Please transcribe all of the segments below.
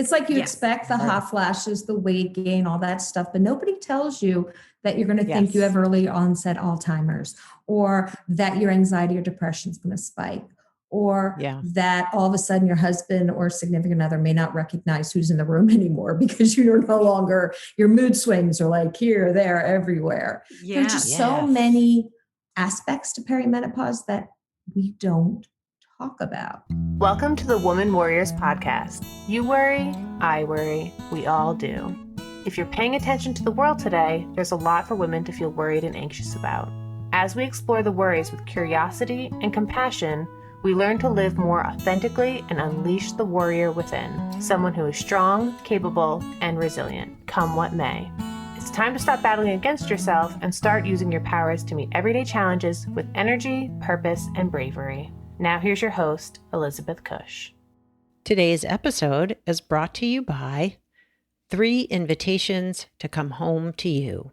It's like you expect the hot flashes, the weight gain, all that stuff, but nobody tells you that you're going to think you have early onset Alzheimer's, or that your anxiety or depression is going to spike, or that all of a sudden your husband or significant other may not recognize who's in the room anymore because you're no longer, your mood swings are like here, there, everywhere. There's just so many aspects to perimenopause that we don't talk about. Welcome to the Woman Warriors Podcast. You worry, I worry, we all do. If you're paying attention to the world today, there's a lot for women to feel worried and anxious about. As we explore the worries with curiosity and compassion, we learn to live more authentically and unleash the warrior within, someone who is strong, capable, and resilient, come what may. It's time to stop battling against yourself and start using your powers to meet everyday challenges with energy, purpose, and bravery. Now here's your host, Elizabeth Cush. Today's episode is brought to you by 3 Invitations to Come Home to You.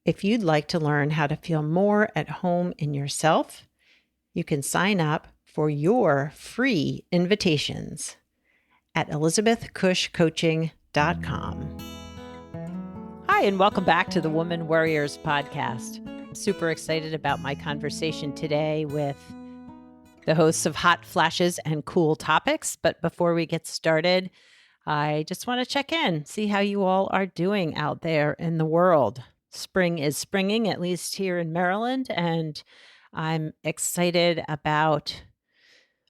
If you'd like to learn how to feel more at home in yourself, you can sign up for your free invitations at elizabethcushcoaching.com. Hi, and welcome back to the Woman Warriors Podcast. I'm super excited about my conversation today with the hosts of Hot Flashes and Cool Topics. But before we get started, I just want to check in, see how you all are doing out there in the world. Spring is springing, at least here in Maryland, and I'm excited about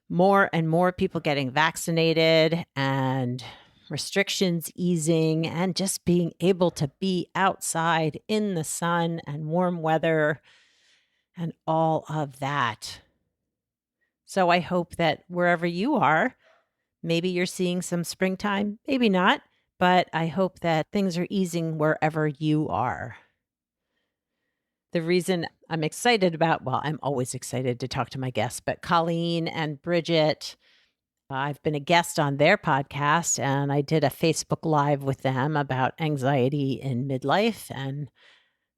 more and more people getting vaccinated and restrictions easing and just being able to be outside in the sun and warm weather and all of that. So I hope that wherever you are, maybe you're seeing some springtime, maybe not, but I hope that things are easing wherever you are. The reason I'm excited about, well, I'm always excited to talk to my guests, but Colleen and Bridget, I've been a guest on their podcast, and I did a Facebook Live with them about anxiety in midlife and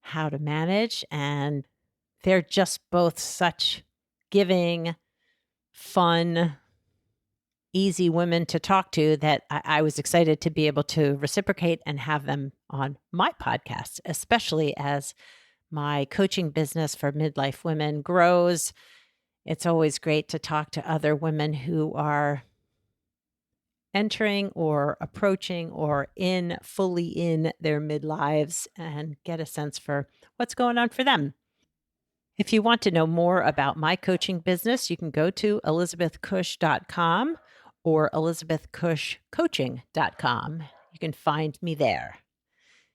how to manage. And they're just both such giving, fun, easy women to talk to that I was excited to be able to reciprocate and have them on my podcast, especially as my coaching business for midlife women grows. It's always great to talk to other women who are entering or approaching or fully in their midlives and get a sense for what's going on for them. If you want to know more about my coaching business, you can go to elizabethcush.com or elizabethcushcoaching.com. You can find me there.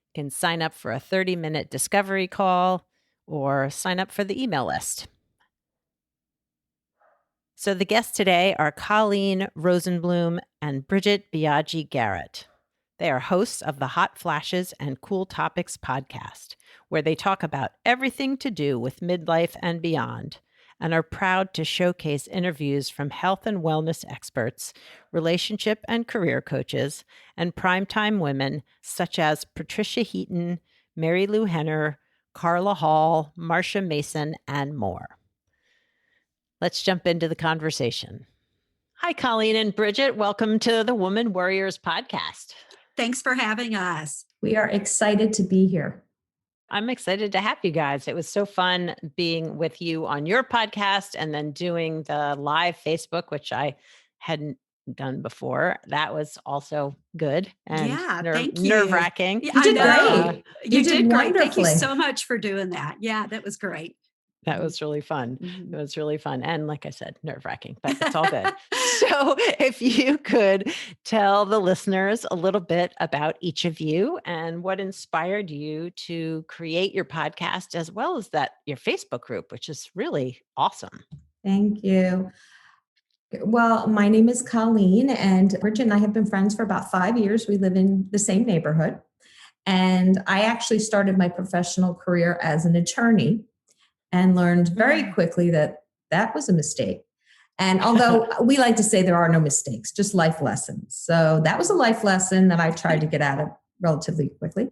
You can sign up for a 30-minute discovery call or sign up for the email list. So the guests today are Colleen Rosenblum and Bridget Biaggi-Garrett. They are hosts of the Hot Flashes and Cool Topics podcast, where they talk about everything to do with midlife and beyond, and are proud to showcase interviews from health and wellness experts, relationship and career coaches, and primetime women such as Patricia Heaton, Mary Lou Henner, Carla Hall, Marcia Mason, and more. Let's jump into the conversation. Hi, Colleen and Bridget. Welcome to the Woman Warriors Podcast. Thanks for having us. We are excited to be here. I'm excited to have you guys. It was so fun being with you on your podcast and then doing the live Facebook, which I hadn't done before. That was also good and thank you. nerve-wracking. You did great. You did great. Wonderfully. Thank you so much for doing that. Yeah, that was great. That was really fun. Mm-hmm. It was really fun. And like I said, nerve-wracking, but it's all good. So if you could tell the listeners a little bit about each of you and what inspired you to create your podcast, as well as your Facebook group, which is really awesome. Thank you. Well, my name is Colleen, and Bridget and I have been friends for about 5 years. We live in the same neighborhood. And I actually started my professional career as an attorney and learned very quickly that was a mistake. And although we like to say there are no mistakes, just life lessons. So that was a life lesson that I tried to get out of relatively quickly.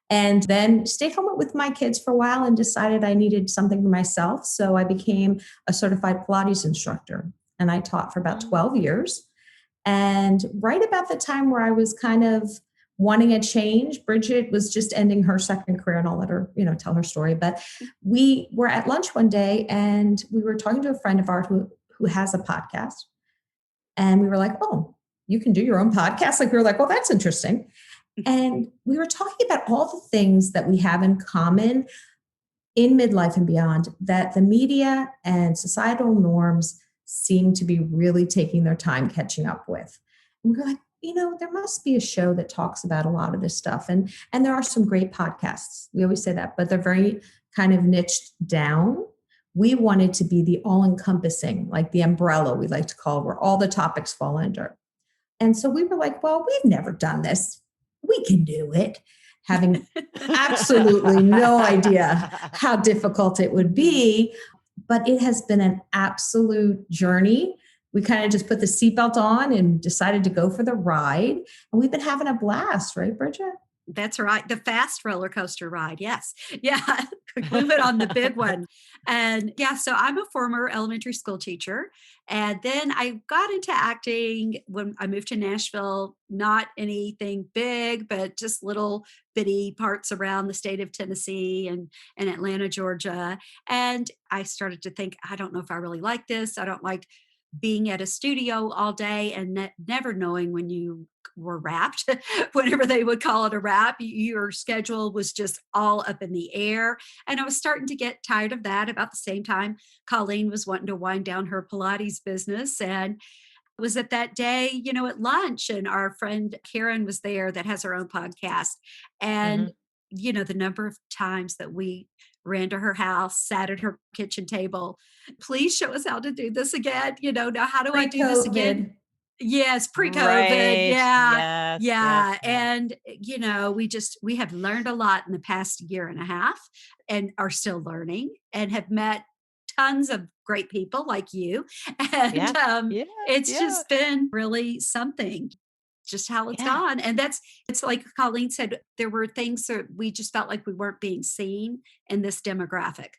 And then stayed home with my kids for a while and decided I needed something for myself. So I became a certified Pilates instructor. And I taught for about 12 years. And right about the time where I was kind of wanting a change, Bridget was just ending her second career, and I'll let her, tell her story. But we were at lunch one day and we were talking to a friend of ours who has a podcast. And we were like, oh, you can do your own podcast? Like, we were like, well, that's interesting. And we were talking about all the things that we have in common in midlife and beyond, that the media and societal norms seem to be really taking their time catching up with. And we're like, there must be a show that talks about a lot of this stuff. And there are some great podcasts. We always say that, but they're very kind of niched down. We wanted to be the all-encompassing, like the umbrella we like to call, where all the topics fall under. And so we were like, well, we've never done this. We can do it. Having absolutely no idea how difficult it would be, but it has been an absolute journey. We kind of just put the seatbelt on and decided to go for the ride. And we've been having a blast, right, Bridget? That's right. The fast roller coaster ride. Yes. Yeah. We went on the big one. And yeah, so I'm a former elementary school teacher. And then I got into acting when I moved to Nashville, not anything big, but just little bitty parts around the state of Tennessee and Atlanta, Georgia. And I started to think, I don't know if I really like this. I don't like being at a studio all day and never knowing when you were wrapped, whenever they would call it a wrap, your schedule was just all up in the air. And I was starting to get tired of that. About the same time, Colleen was wanting to wind down her Pilates business. And it was at that day, at lunch, and our friend Karen was there that has her own podcast. And, the number of times that we ran to her house, sat at her kitchen table, please show us how to do this again. Now how do I do this again? Yes, pre-COVID. Right. Yeah. Yes, Yeah. yes, yes. And, we have learned a lot in the past year and a half and are still learning and have met tons of great people like you. And Yeah. it's just been really something, just how it's gone. And it's like Colleen said, there were things that we just felt like we weren't being seen in this demographic.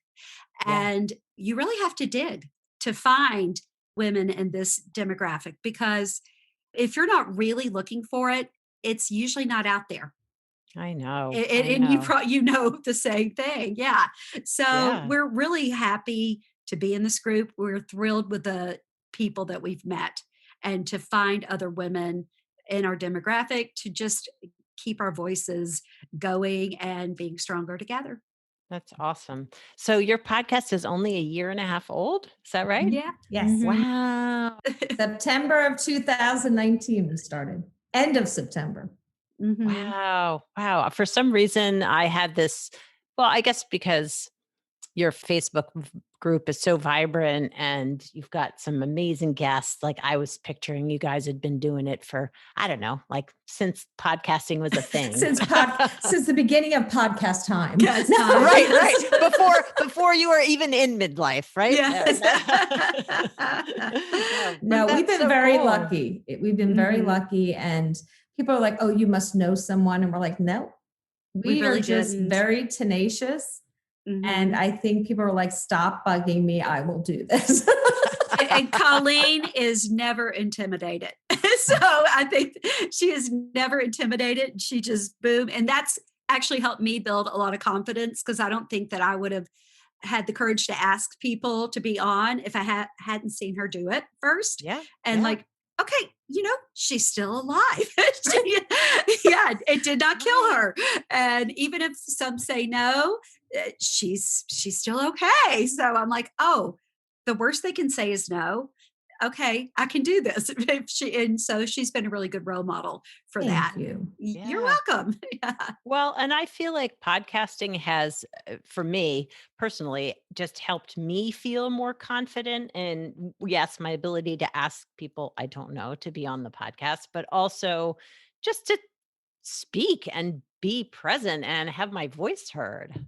And you really have to dig to find women in this demographic, because if you're not really looking for it, it's usually not out there. I know. And you know the same thing. Yeah. So we're really happy to be in this group. We're thrilled with the people that we've met and to find other women in our demographic to just keep our voices going and being stronger together. That's awesome. So your podcast is only a year and a half old. Is that right? Yeah. Yes. Wow. September of 2019 we started. End of September. Wow. For some reason I had this, well, I guess because your Facebook group is so vibrant and you've got some amazing guests. Like I was picturing you guys had been doing it for, I don't know, like since podcasting was a thing. since the beginning of podcast time. Yes. Right. Before you were even in midlife, right? Yes. No, we've been very lucky. We've been very lucky. And people are like, oh, you must know someone. And we're like, no, we really are just didn't. very tenacious. And I think people are like, stop bugging me. I will do this. And Colleen is never intimidated. So I think she is never intimidated. She just boom. And that's actually helped me build a lot of confidence, because I don't think that I would have had the courage to ask people to be on if I hadn't seen her do it first. Like, okay, she's still alive. It did not kill her. And even if some say no, she's still okay. So I'm like, oh, the worst they can say is no. Okay, I can do this. And so she's been a really good role model for that. Thank you. You're welcome. Well, and I feel like podcasting has, for me personally, just helped me feel more confident. And yes, my ability to ask people I don't know to be on the podcast, but also just to speak and be present and have my voice heard.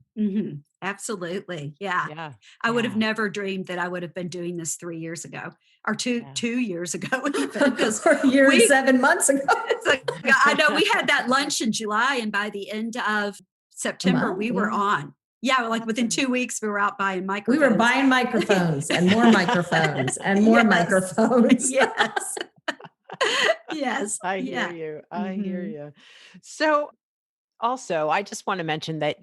Absolutely. Yeah. I would have never dreamed that I would have been doing this 3 years ago or two years ago. Because or a year and 7 months ago. I know we had that lunch in July, and by the end of September, we were on. Yeah, like within 2 weeks, we were out buying microphones. We were buying microphones and more microphones and more microphones. Yes. Yes. I hear Yeah. you. I hear Mhm. you. So also, I just want to mention that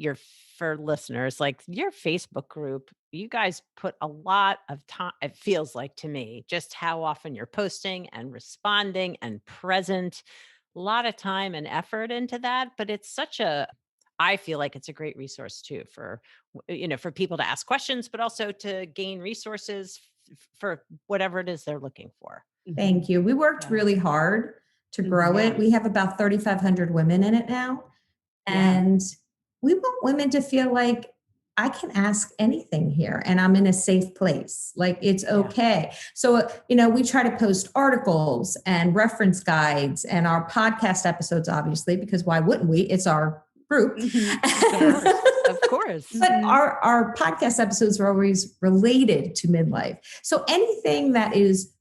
for listeners, like your Facebook group, you guys put a lot of time, it feels like to me, just how often you're posting and responding and present, a lot of time and effort into that. But I feel like it's a great resource too for people to ask questions, but also to gain resources for whatever it is they're looking for. Thank you. We worked Yeah. really hard to grow Yeah. it. We have about 3,500 women in it now. Yeah. And we want women to feel like I can ask anything here and I'm in a safe place. Like it's Yeah. okay. So, we try to post articles and reference guides and our podcast episodes, obviously, because why wouldn't we? It's our group. Mhm. Of course. But Mhm. our podcast episodes are always related to midlife. So anything that is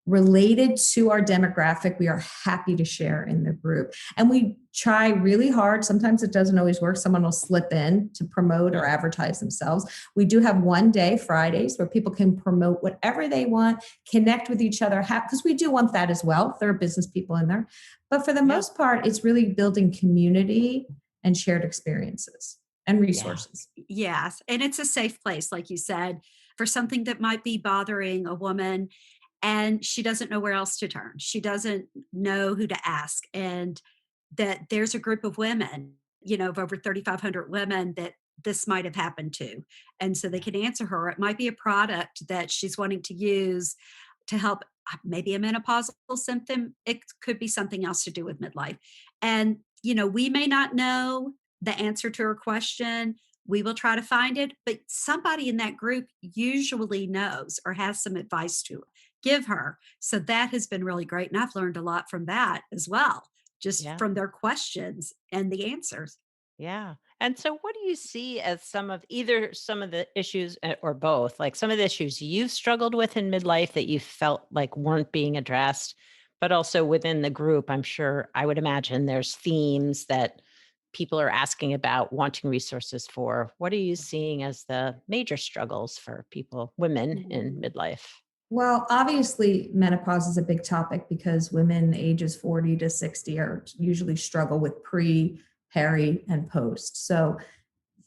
related to our demographic, we are happy to share in the group. And we try really hard. Sometimes it doesn't always work. Someone will slip in to promote or advertise themselves. We do have one day, Fridays, where people can promote whatever they want, connect with each other, because we do want that as well. There are business people in there. But for the most part, it's really building community and shared experiences and resources. Yes. And it's a safe place, like you said, for something that might be bothering a woman and she doesn't know where else to turn. She doesn't know who to ask. And that there's a group of women, of over 3,500 women that this might have happened to. And so they can answer her. It might be a product that she's wanting to use to help maybe a menopausal symptom. It could be something else to do with midlife. And, we may not know the answer to her question. We will try to find it, but somebody in that group usually knows or has some advice to give her. So that has been really great. And I've learned a lot from that as well, just Yeah. from their questions and the answers. Yeah. And so what do you see as some of the issues or both, like some of the issues you've struggled with in midlife that you felt like weren't being addressed, but also within the group, I would imagine there's themes that people are asking about, wanting resources for. What are you seeing as the major struggles for women in midlife? Well, obviously, menopause is a big topic because women ages 40 to 60 are usually struggle with pre, peri, and post. So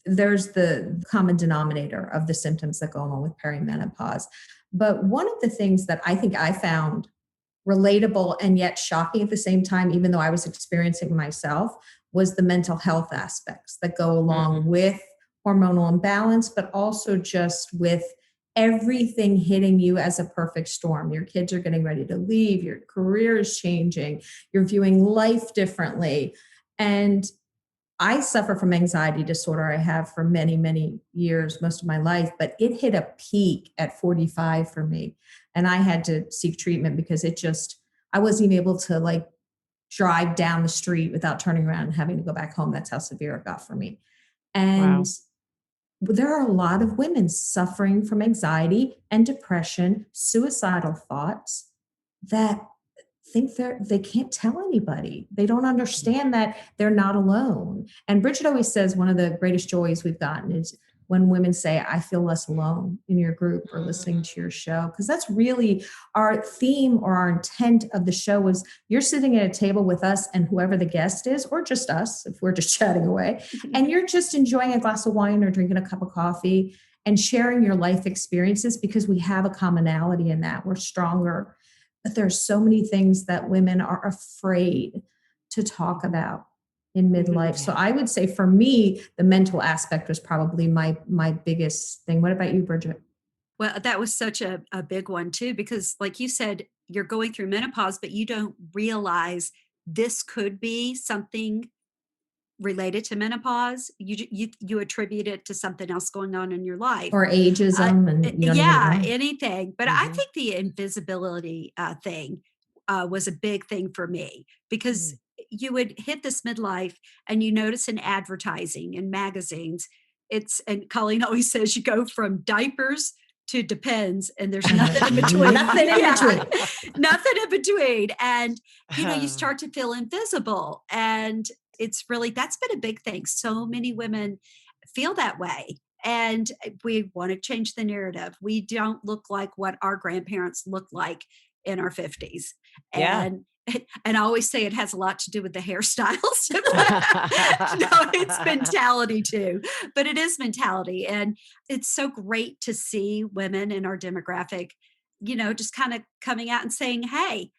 there's the common denominator of the symptoms that go along with perimenopause. But one of the things that I think I found relatable and yet shocking at the same time, even though I was experiencing myself, was the mental health aspects that go along with hormonal imbalance, but also just with everything hitting you as a perfect storm. Your kids are getting ready to leave, your career is changing, you're viewing life differently. And I suffer from anxiety disorder. I have for many, many years, most of my life, but it hit a peak at 45 for me. And I had to seek treatment because I wasn't even able to drive down the street without turning around and having to go back home. That's how severe it got for me. And Wow. there are a lot of women suffering from anxiety and depression, suicidal thoughts that think they can't tell anybody. They don't understand that they're not alone. And Bridget always says one of the greatest joys we've gotten is when women say, I feel less alone in your group or listening to your show. Because that's really our theme or our intent of the show was you're sitting at a table with us and whoever the guest is, or just us, if we're just chatting away, and you're just enjoying a glass of wine or drinking a cup of coffee and sharing your life experiences because we have a commonality in that. We're stronger. But there's so many things that women are afraid to talk about in midlife. So I would say for me, the mental aspect was probably my biggest thing. What about you, Bridget? Well, that was such a big one too, because like you said, you're going through menopause, but you don't realize this could be something related to menopause. You attribute it to something else going on in your life. Or ageism and you don't even Yeah, know. anything. But I think the invisibility thing was a big thing for me because you would hit this midlife and you notice in advertising and magazines, and Colleen always says you go from diapers to depends and there's nothing in between. Nothing in between. Nothing in between. And, you start to feel invisible. And that's been a big thing. So many women feel that way. And we want to change the narrative. We don't look like what our grandparents looked like in our 50s. Yeah. And I always say it has a lot to do with the hairstyles. No, it's mentality too, but it is mentality. And it's so great to see women in our demographic, just kind of coming out and saying, hey,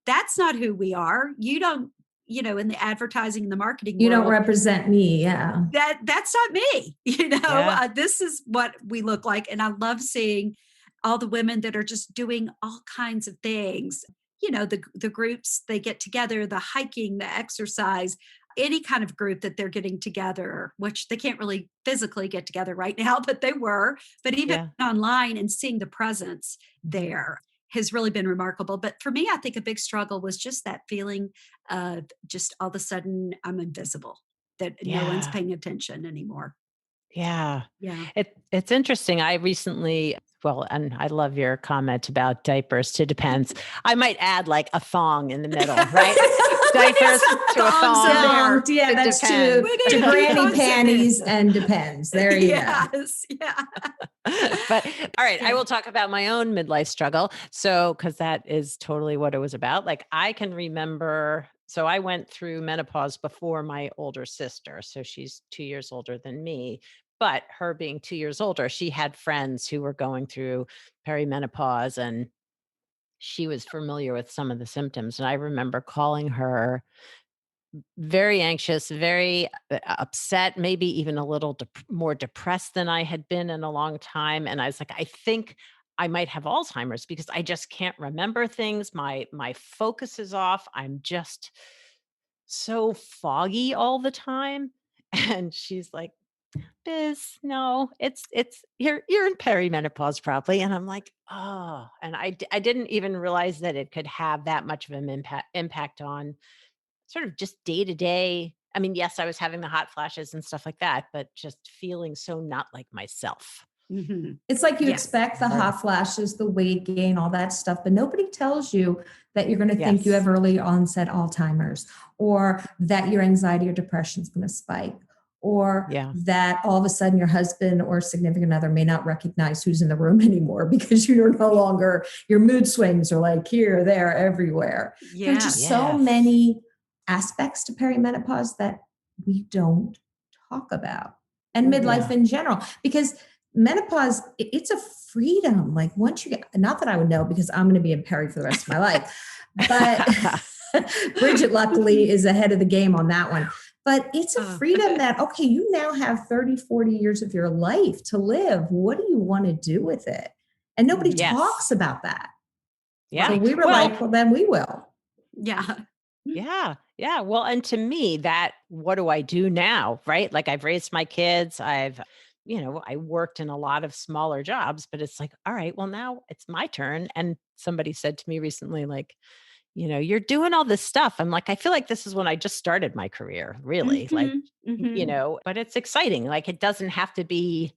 that's not who we are. You don't, in the advertising and the marketing You world, don't represent me. Yeah. that's not me. Yeah. This is what we look like. And I love seeing all the women that are just doing all kinds of things. The groups, they get together, the hiking, the exercise, any kind of group that they're getting together, which they can't really physically get together right now, but they were. But even online and seeing the presence there has really been remarkable. But for me, I think a big struggle was just that feeling of just all of a sudden I'm invisible, that no one's paying attention anymore. Yeah. Yeah. It's interesting. I recently, and I love your comment about diapers to depends. I might add like a thong in the middle, right? Diapers to a thong. Yeah, that's true. To granny panties and depends. There you go. Yeah. But all right, I will talk about my own midlife struggle. So, because that is totally what it was about. Like I can remember, so I went through menopause before my older sister. So she's 2 years older than me. But her being 2 years older, she had friends who were going through perimenopause and she was familiar with some of the symptoms. And I remember calling her very anxious, very upset, maybe even a little more depressed than I had been in a long time. And I was like, I think I might have Alzheimer's because I just can't remember things. My focus is off. I'm just so foggy all the time. And she's like, Biz, no, it's you're in perimenopause probably. And I'm like, oh, and I didn't even realize that it could have that much of an impact on sort of just day to day. I mean, yes, I was having the hot flashes and stuff like that, but just feeling so not like myself. Mm-hmm. It's like you expect the hot flashes, the weight gain, all that stuff, but nobody tells you that you're going to think you have early onset Alzheimer's, or that your anxiety or depression is going to spike, or that all of a sudden your husband or significant other may not recognize who's in the room anymore because you're no longer, your mood swings are like here, there, everywhere. Yeah. There's just so many aspects to perimenopause that we don't talk about, and midlife in general, because menopause, it's a freedom. Like once you get, not that I would know because I'm going to be in peri for the rest of my life, but Bridget luckily is ahead of the game on that one. But it's a freedom that, okay, you now have 30, 40 years of your life to live. What do you want to do with it? And nobody talks about that. Yeah. So we were like, well, then we will. Yeah. Yeah. Yeah. Well, and to me that, what do I do now? Right? Like I've raised my kids. I worked in a lot of smaller jobs, but it's like, all right, well, now it's my turn. And somebody said to me recently, like, you're doing all this stuff. I'm like, I feel like this is when I just started my career, really. Like, but it's exciting. Like, it doesn't have to be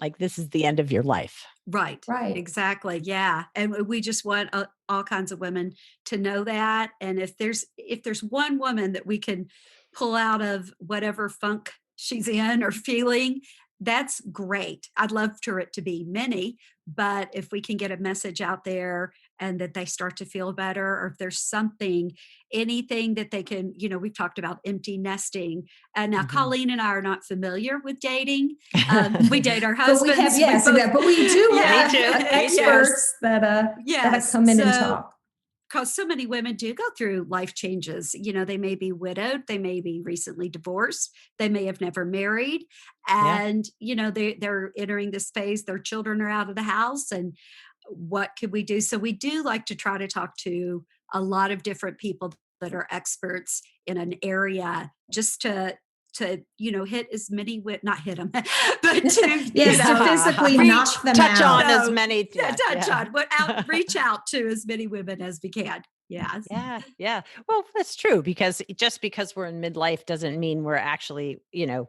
like, this is the end of your life. Right. Exactly. Yeah. And we just want all kinds of women to know that. And if there's one woman that we can pull out of whatever funk she's in or feeling, that's great. I'd love for it to be many, but if we can get a message out there and that they start to feel better, or if there's anything that they can, we've talked about empty nesting. And now Colleen and I are not familiar with dating. We date our husbands. But we do have experts that come in and talk. Because so many women do go through life changes. They may be widowed, they may be recently divorced, they may have never married, and they're entering this phase. Their children are out of the house, and what could we do? So we do like to try to talk to a lot of different people that are experts in an area, just to hit as many not hit them, but to to physically knock them touch out. on as many, reach out to as many women as we can. Yes. Yeah. Well, that's true, because just because we're in midlife doesn't mean we're actually,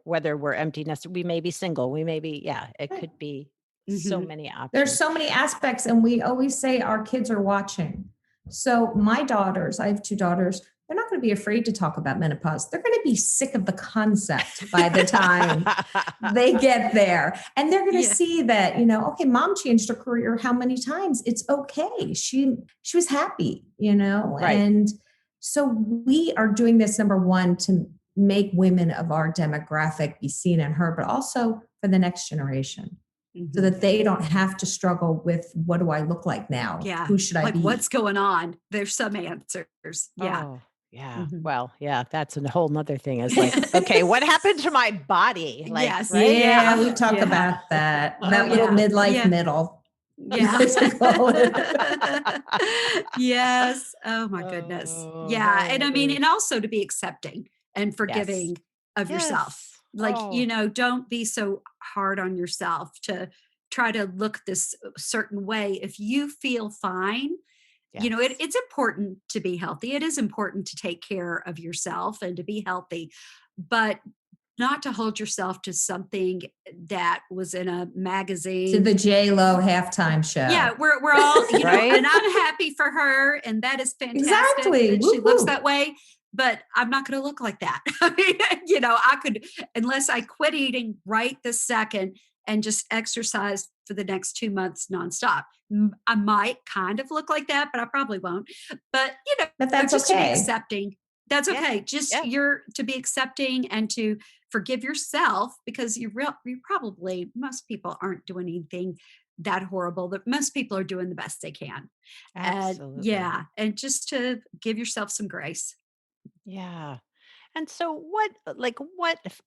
whether we're empty nest, we may be single, we may be, it could be so many options. There's so many aspects, and we always say our kids are watching. So my daughters, I have two daughters, they're not going to be afraid to talk about menopause. They're going to be sick of the concept by the time they get there. And they're going to see that, okay, mom changed her career how many times? It's okay. She was happy, Right. And so we are doing this, number one, to make women of our demographic be seen and heard, but also for the next generation. So that they don't have to struggle with, what do I look like now? Yeah. Who should I be? What's going on? There's some answers. Yeah. Oh, yeah. Well, yeah, that's a whole nother thing. Is like, okay, what happened to my body? Like, Yes. right? Yeah, we talk about that. That little midlife middle. Yeah. Yes. Oh my goodness. Yeah. And I mean, and also to be accepting and forgiving of yourself. Like, don't be so hard on yourself to try to look this certain way. If you feel fine, it's important to be healthy. It is important to take care of yourself and to be healthy, but not to hold yourself to something that was in a magazine. To the J-Lo halftime show. Yeah, we're all, Right? and I'm happy for her, and that is fantastic. Exactly. And she looks that way, but I'm not going to look like that. I mean, I could, unless I quit eating right this second and just exercise for the next 2 months nonstop. I might kind of look like that, but I probably won't. But, but that's just okay. To be accepting. That's okay. Just you're to be accepting and to forgive yourself, because you probably, most people aren't doing anything that horrible, that most people are doing the best they can. Absolutely. And just to give yourself some grace. Yeah. And so what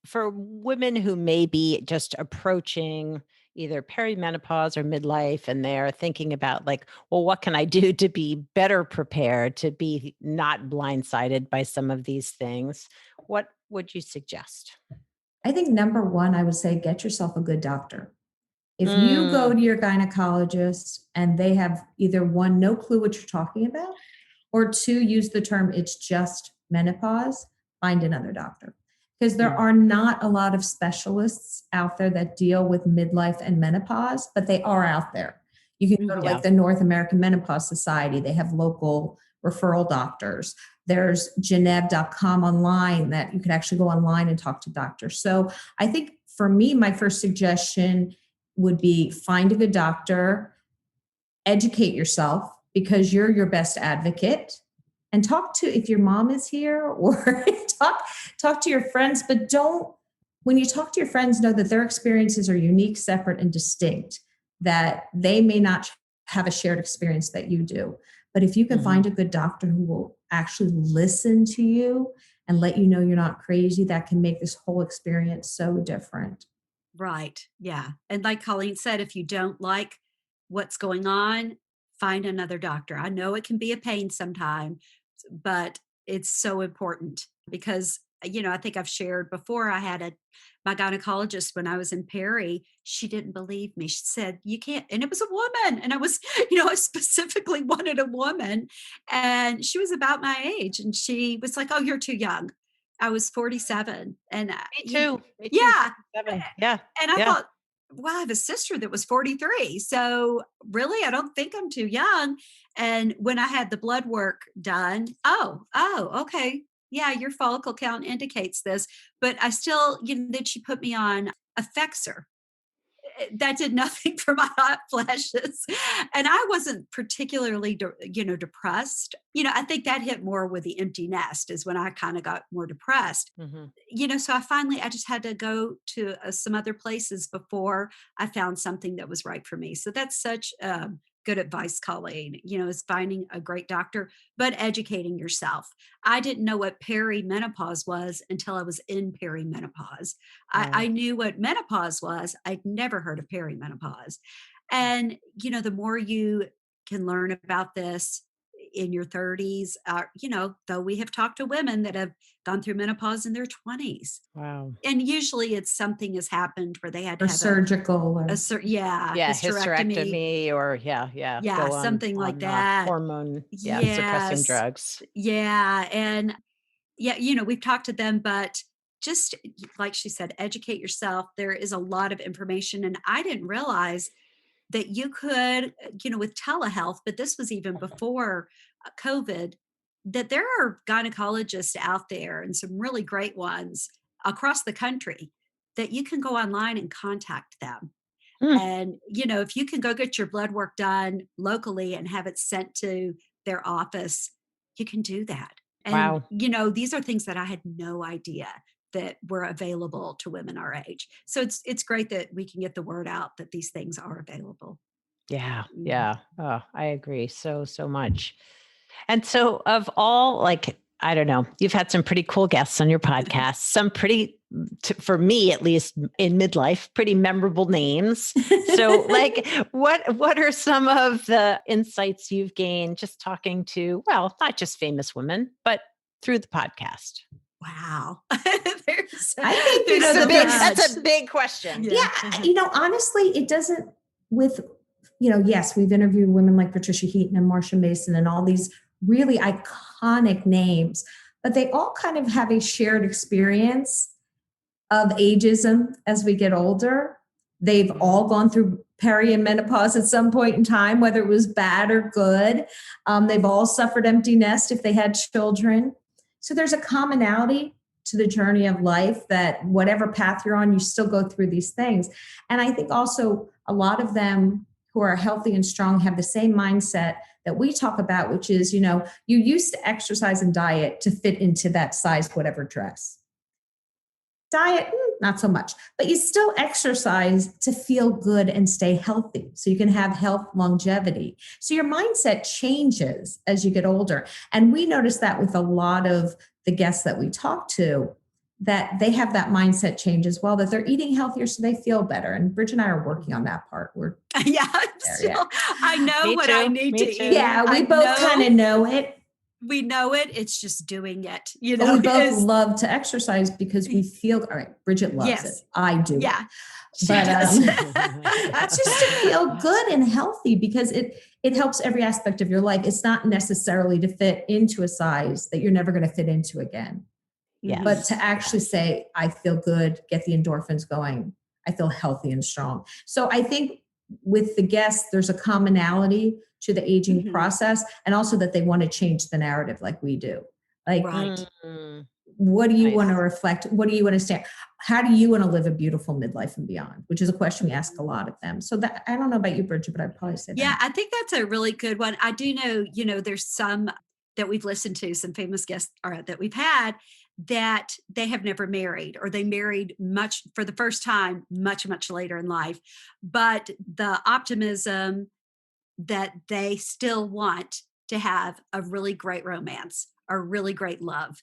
for women who may be just approaching either perimenopause or midlife, and they're thinking about like, well, what can I do to be better prepared, to be not blindsided by some of these things? What would you suggest? I think number one, I would say, get yourself a good doctor. If you go to your gynecologist and they have either one, no clue what you're talking about, or two, use the term, it's just menopause, find another doctor. Because there are not a lot of specialists out there that deal with midlife and menopause, but they are out there. You can go to like the North American Menopause Society. They have local referral doctors. There's Geneb.com online that you can actually go online and talk to doctors. So I think for me, my first suggestion would be find a good doctor, educate yourself, because you're your best advocate, and talk to, if your mom is here, or talk to your friends, but when you talk to your friends, know that their experiences are unique, separate, and distinct, that they may not have a shared experience that you do. But if you can find a good doctor who will actually listen to you and let you know you're not crazy, that can make this whole experience so different. Right. Yeah. And like Colleen said, if you don't like what's going on, find another doctor. I know it can be a pain sometimes, but it's so important because, I think I've shared before, I had my gynecologist when I was in Perry, she didn't believe me. She said, you can't, and it was a woman. And I was, I specifically wanted a woman, and she was about my age, and she was like, oh, you're too young. I was 47. And Me too. Yeah. 47. Yeah. And I thought, well, I have a sister that was 43. So really, I don't think I'm too young. And when I had the blood work done, okay. Yeah, your follicle count indicates this. But I still, then she put me on Effexor. That did nothing for my hot flashes. And I wasn't particularly, depressed. I think that hit more with the empty nest is when I kind of got more depressed. So I just had to go to some other places before I found something that was right for me. So that's such good advice, Colleen, is finding a great doctor, but educating yourself. I didn't know what perimenopause was until I was in perimenopause. I knew what menopause was. I'd never heard of perimenopause. And, the more you can learn about this in your 30s, though we have talked to women that have gone through menopause in their 20s. Wow. And usually it's something has happened where they had to have surgical hysterectomy or something like that. Hormone, suppressing drugs. Yeah. And we've talked to them, but just like she said, educate yourself. There is a lot of information. And I didn't realize that you could, with telehealth, but this was even before COVID, that there are gynecologists out there and some really great ones across the country that you can go online and contact them. Mm, And, if you can go get your blood work done locally and have it sent to their office, you can do that. And, wow. these are things that I had no idea that were available to women our age. So it's great that we can get the word out that these things are available. Yeah. Mhm. Yeah. Oh, I agree so much. And so, of all, like, I don't know, you've had some pretty cool guests on your podcast, some pretty, for me at least, in midlife, pretty memorable names. So, like, what are some of the insights you've gained just talking to, well, not just famous women, but through the podcast? Wow. I think, There's That's so a big, much. that's a big question. Yeah. Yeah, honestly, it doesn't with, yes, we've interviewed women like Patricia Heaton and Marsha Mason and all these really iconic names, but they all kind of have a shared experience of ageism as we get older. They've all gone through peri and menopause at some point in time, whether it was bad or good. They've all suffered empty nest if they had children. So there's a commonality to the journey of life that whatever path you're on, you still go through these things. And I think also a lot of them who are healthy and strong have the same mindset that we talk about, which is, you used to exercise and diet to fit into that size, whatever dress. Diet, not so much, but you still exercise to feel good and stay healthy so you can have health longevity. So your mindset changes as you get older. And we notice that with a lot of the guests that we talk to, that they have that mindset change as well, that they're eating healthier so they feel better. And Bridget and I are working on that part. We're Yeah. there, yeah. I know Me what too, I need me to too. eat. Yeah, we I both kind of know it. We know it. It's just doing it. But we both is- love to exercise because we feel, all right, Bridget loves Yes. it. I do. Yeah. She But does. it's just to feel good and healthy because it helps every aspect of your life. It's not necessarily to fit into a size that you're never going to fit into again, Yes. but to actually say, I feel good, get the endorphins going. I feel healthy and strong. So I think with the guests, there's a commonality to the aging Mhm. process, and also that they want to change the narrative like we do. Like, Right. what do you Nice. want to reflect? What do you want to stand? How do you want to live a beautiful midlife and beyond? Which is a question we ask a lot of them. So that, I don't know about you, Bridget, but I'd probably say Yeah, that. I think that's a really good one. I do know, there's some that we've listened to, some famous guests that we've had that they have never married or they married much for the first time, much, much later in life. But the optimism that they still want to have a really great romance, a really great love.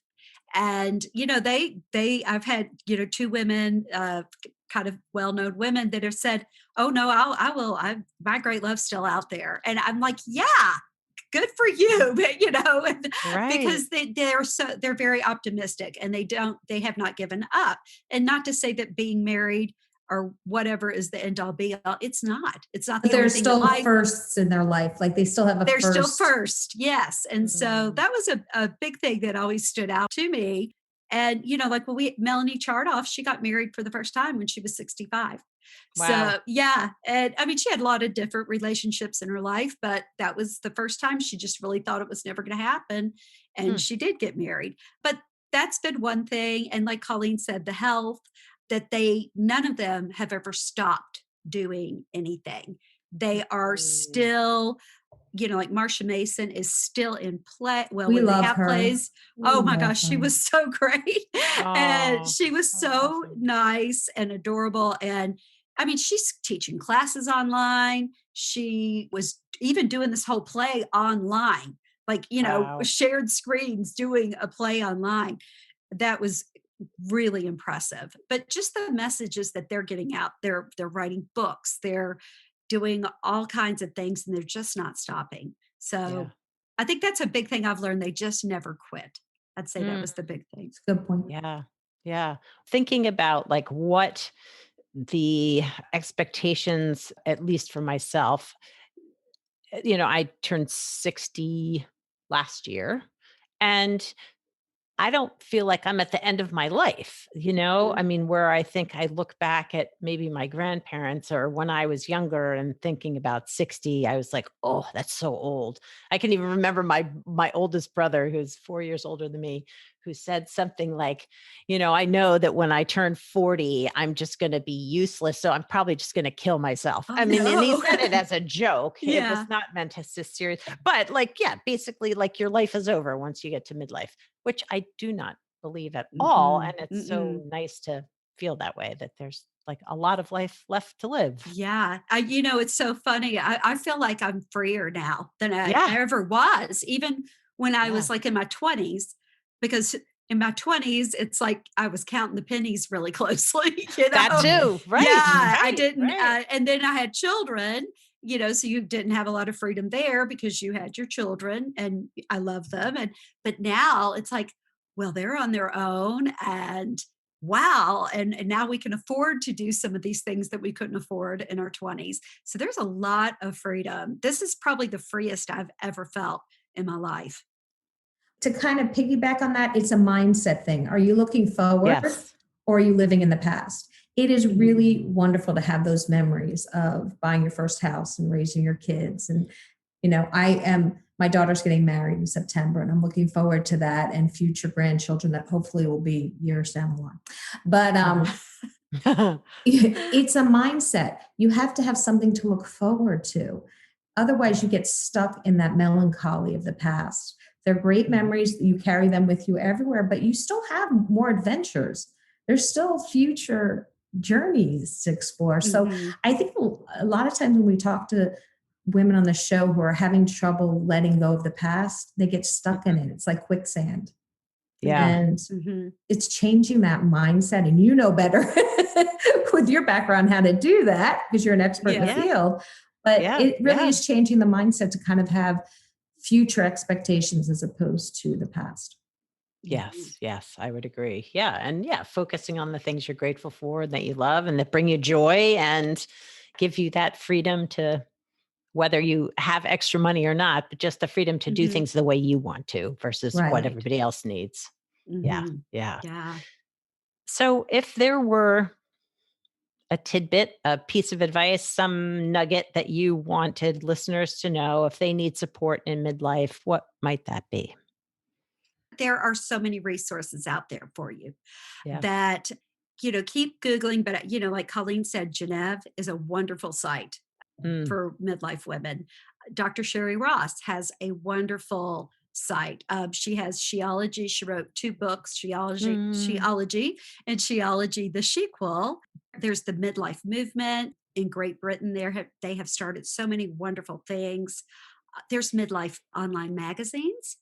And, I've had, two women, kind of well-known women that have said, oh no, my great love's still out there. And I'm like, yeah, good for you. But, Right. because they're very optimistic and they have not given up. And not to say that being married or whatever is the end all be all. It's not the But only there's thing still in life. firsts in their life. Like they still have a They're first. still first, yes. And so that was a big thing that always stood out to me. And like Melanie Chardoff, she got married for the first time when she was 65. Wow. So yeah, and I mean she had a lot of different relationships in her life, but that was the first time she just really thought it was never going to happen, and she did get married. But that's been one thing, and like Colleen said, the health that none of them have ever stopped doing anything. They are still, like Marsha Mason is still in play. Well, We when they love have her. plays, We oh my love gosh, she her. was so great. And Oh, she was so awesome. nice and adorable. And I mean, she's teaching classes online. She was even doing this whole play online, like, Wow. shared screens doing a play online. That was really impressive. But just the messages that they're getting out, they're writing books, they're doing all kinds of things, and they're just not stopping. So Yeah. I think that's a big thing I've learned. They just never quit. I'd say that was the big thing. It's a good point. Yeah. Yeah. Thinking about like what the expectations, at least for myself, I turned 60 last year. And I don't feel like I'm at the end of my life, I mean, where I think I look back at maybe my grandparents or when I was younger and thinking about 60, I was like, oh, that's so old. I can even remember my oldest brother, who's 4 years older than me, who said something like, I know that when I turn 40, I'm just going to be useless. So I'm probably just going to kill myself. Oh, I mean, and he no. said it as a joke. It Yeah. was not meant as serious, but like, yeah, basically like your life is over once you get to midlife, which I do not believe at all. And it's so nice to feel that way, that there's like a lot of life left to live. Yeah. It's so funny. I feel like I'm freer now than I Yeah. ever was, even when I Yeah. was like in my 20s, because in my 20s, it's like I was counting the pennies really closely, That too. Right. Yeah, I Right, didn't. right. And then I had children, so you didn't have a lot of freedom there because you had your children and I love them. But now it's like, well, they're on their own and wow. And now we can afford to do some of these things that we couldn't afford in our 20s. So there's a lot of freedom. This is probably the freest I've ever felt in my life. To kind of piggyback on that, it's a mindset thing. Are you looking forward Yes. or are you living in the past? It is really wonderful to have those memories of buying your first house and raising your kids. And, my daughter's getting married in September and I'm looking forward to that and future grandchildren that hopefully will be years down the line. But it's a mindset. You have to have something to look forward to. Otherwise, you get stuck in that melancholy of the past. They're great memories. You carry them with you everywhere, but you still have more adventures. There's still future journeys to explore. So I think a lot of times when we talk to women on the show who are having trouble letting go of the past, they get stuck in it. It's like quicksand. Yeah. And it's changing that mindset. And you know better with your background how to do that because you're an expert in the field. But it really is changing the mindset to kind of have future expectations as opposed to the past. Yes, I would agree. Yeah. And focusing on the things you're grateful for and that you love and that bring you joy and give you that freedom to, whether you have extra money or not, but just the freedom to do things the way you want to versus what everybody else needs. Yeah. So if there were a tidbit, a piece of advice, some nugget that you wanted listeners to know if they need support in midlife, what might that be? There are so many resources out there for you that, keep Googling. But, like Colleen said, Geneve is a wonderful site for midlife women. Dr. Sherry Ross has a wonderful site. She has Sheology. She wrote 2 books, Sheology and Sheology, the sequel. There's the midlife movement in Great Britain. They have started so many wonderful things. There's midlife online magazines.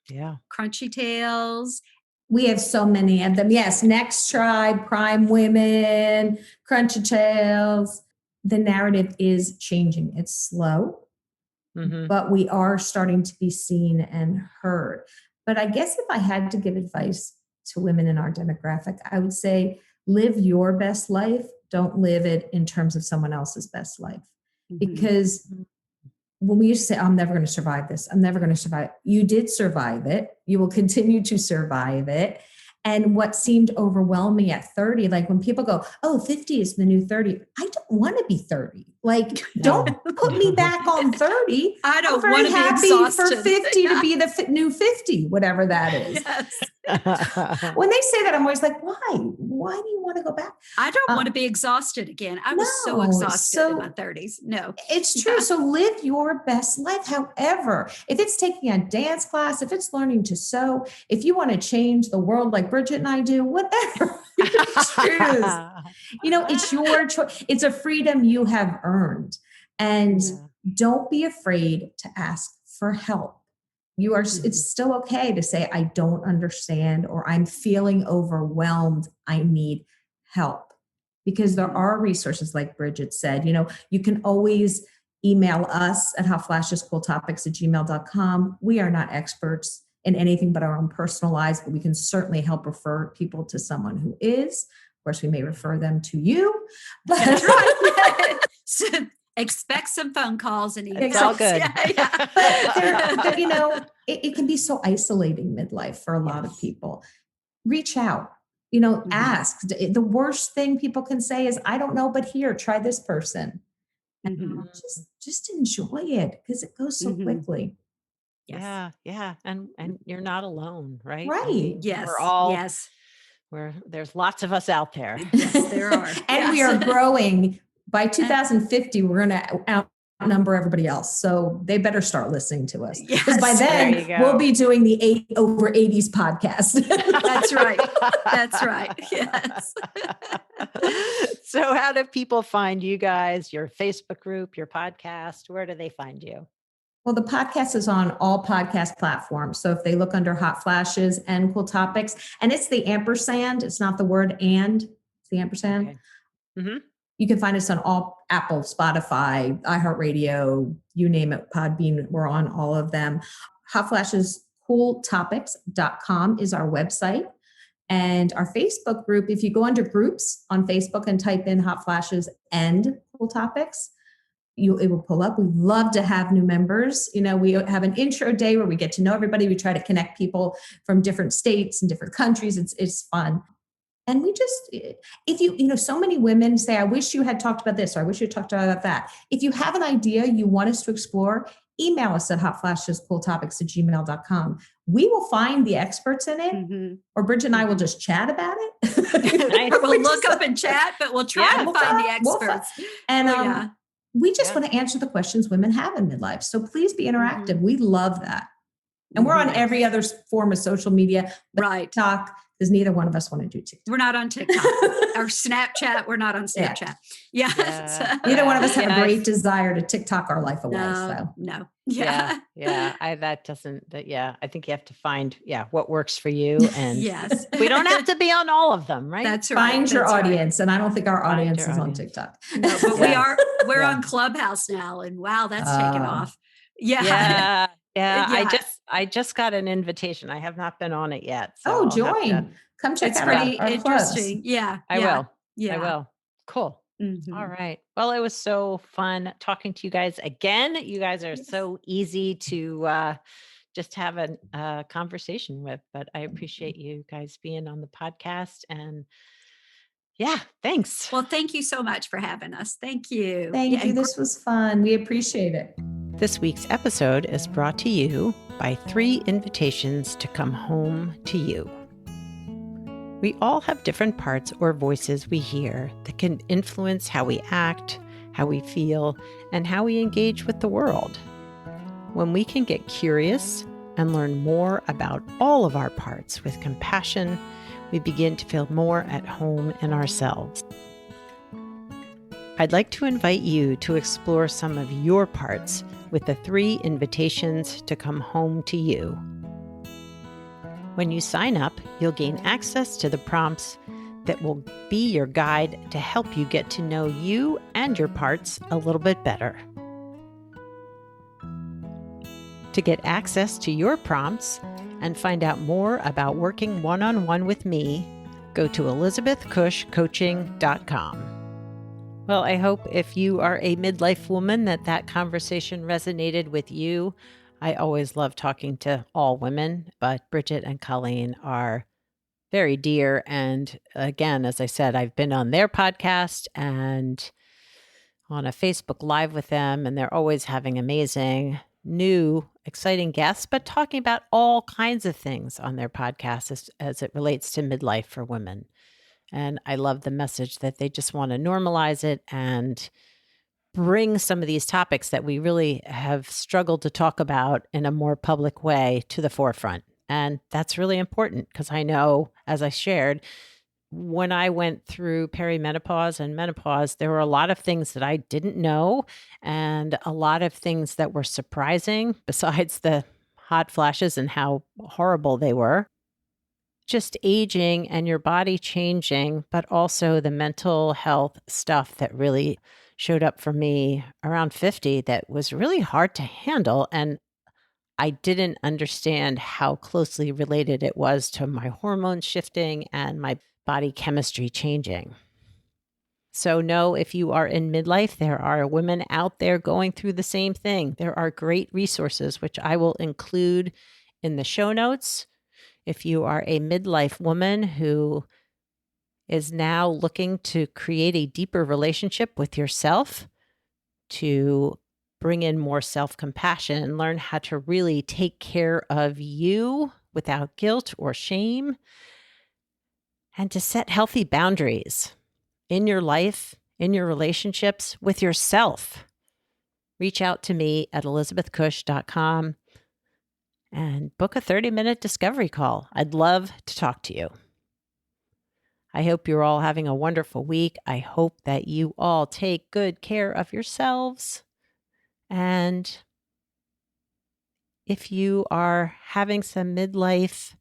Yeah. Crunchy Tales. We have so many of them. Yes. Next Tribe, Prime Women, Crunchy Tales. The narrative is changing. It's slow, but we are starting to be seen and heard. But I guess if I had to give advice to women in our demographic, I would say live your best life. Don't live it in terms of someone else's best life. Because when we used to say, I'm never going to survive this, I'm never going to survive. You did survive it. You will continue to survive it. And what seemed overwhelming at 30, like when people go, oh, 50 is the new 30. I don't want to be 30. Like, don't put me back on 30. I don't want to be exhausted. For 50 to be the new 50, whatever that is. When they say that, I'm always like, why? Why do you want to go back? I don't want to be exhausted again. I was so exhausted in my 30s. No. It's true. So live your best life. However, if it's taking a dance class, if it's learning to sew, if you want to change the world like Bridget and I do, whatever you choose, it's your choice. It's a freedom you have earned. And don't be afraid to ask for help. It's still okay to say, I don't understand, or I'm feeling overwhelmed. I need help, because there are resources like Bridget said. You can always email us at howflashescooltopics@gmail.com. We are not experts in anything but our own personal lives, but we can certainly help refer people to someone who is. Of course, we may refer them to you. But that's right. Expect some phone calls and emails. It's all good. Yeah. But it can be so isolating midlife for a lot of people. Reach out, ask. The worst thing people can say is, I don't know, but here, try this person. And just enjoy it because it goes so quickly. Yes. Yeah. And you're not alone, right? Right. I mean, Yes. we're all, yes. there's lots of us out there. Yes, there are. And we are growing. By 2050, we're going to outnumber everybody else. So they better start listening to us. Because by then, we'll be doing the over 80s podcast. That's right. That's right. Yes. So how do people find you guys, your Facebook group, your podcast? Where do they find you? Well, the podcast is on all podcast platforms. So if they look under Hot Flashes and Cool Topics, and it's the ampersand, it's not the word and, it's the ampersand. Okay. Mm-hmm. You can find us on all Apple, Spotify, iHeartRadio, you name it, Podbean, we're on all of them. Hot Flashes CoolTopics.com is our website. And our Facebook group, if you go under groups on Facebook and type in Hot Flashes and Cool Topics, it will pull up. We love to have new members. We have an intro day where we get to know everybody. We try to connect people from different states and different countries. It's fun. And we just, if so many women say, I wish you had talked about this, or I wish you had talked about that. If you have an idea you want us to explore, email us at hotflashescooltopics@gmail.com. We will find the experts in it, or Bridget and I will just chat about it. Nice. We'll look up and chat, but we'll try to find the experts. And we just want to answer the questions women have in midlife. So please be interactive. We love that. And we're on every other form of social media, right? TikTok, because neither one of us want to do TikTok. We're not on TikTok or Snapchat. We're not on Snapchat. Yeah. Neither one of us have a great desire to TikTok our life away. No. Yeah. I think you have to find, what works for you. And yes, we don't have to be on all of them, right? That's right. Find your audience. And I don't think our audience is on TikTok. No, but we're on Clubhouse now. And wow, that's taken off. Yeah. I just got an invitation. I have not been on it yet. So join. Come check out pretty our interesting. clubs. Yeah. I will. Yeah. I will. Cool. Mm-hmm. All right. Well, it was so fun talking to you guys again. You guys are so easy to just have a conversation with, but I appreciate you guys being on the podcast. And thanks. Well, thank you so much for having us. Thank you. Thank you. This was fun. We appreciate it. This week's episode is brought to you by 3 invitations to come home to you. We all have different parts or voices we hear that can influence how we act, how we feel, and how we engage with the world. When we can get curious and learn more about all of our parts with compassion, we begin to feel more at home in ourselves. I'd like to invite you to explore some of your parts with the 3 invitations to come home to you. When you sign up, you'll gain access to the prompts that will be your guide to help you get to know you and your parts a little bit better. To get access to your prompts and find out more about working one-on-one with me, go to elizabethcushcoaching.com. Well, I hope if you are a midlife woman that conversation resonated with you. I always love talking to all women, but Bridget and Colleen are very dear. And again, as I said, I've been on their podcast and on a Facebook Live with them, and they're always having amazing, new, exciting guests, but talking about all kinds of things on their podcast as it relates to midlife for women. And I love the message that they just want to normalize it and bring some of these topics that we really have struggled to talk about in a more public way to the forefront. And that's really important because I know, as I shared, when I went through perimenopause and menopause, there were a lot of things that I didn't know and a lot of things that were surprising besides the hot flashes and how horrible they were. Just aging and your body changing, but also the mental health stuff that really showed up for me around 50 that was really hard to handle. And I didn't understand how closely related it was to my hormones shifting and my body chemistry changing. So know if you are in midlife, there are women out there going through the same thing. There are great resources, which I will include in the show notes. If you are a midlife woman who is now looking to create a deeper relationship with yourself, to bring in more self-compassion and learn how to really take care of you without guilt or shame, and to set healthy boundaries in your life, in your relationships, with yourself, reach out to me at elizabethcush.com and book a 30-minute discovery call. I'd love to talk to you. I hope you're all having a wonderful week. I hope that you all take good care of yourselves. And if you are having some midlife,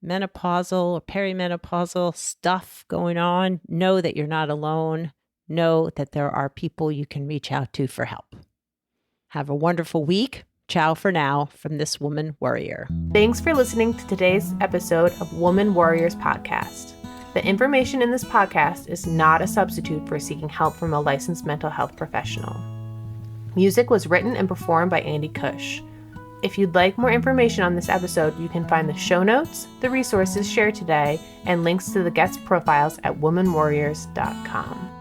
menopausal or perimenopausal stuff going on, know that you're not alone. Know that there are people you can reach out to for help. Have a wonderful week. Ciao for now from this Woman Warrior. Thanks for listening to today's episode of Woman Warriors Podcast. The information in this podcast is not a substitute for seeking help from a licensed mental health professional. Music was written and performed by Andy Cush. If you'd like more information on this episode, you can find the show notes, the resources shared today, and links to the guest profiles at womanwarriors.com.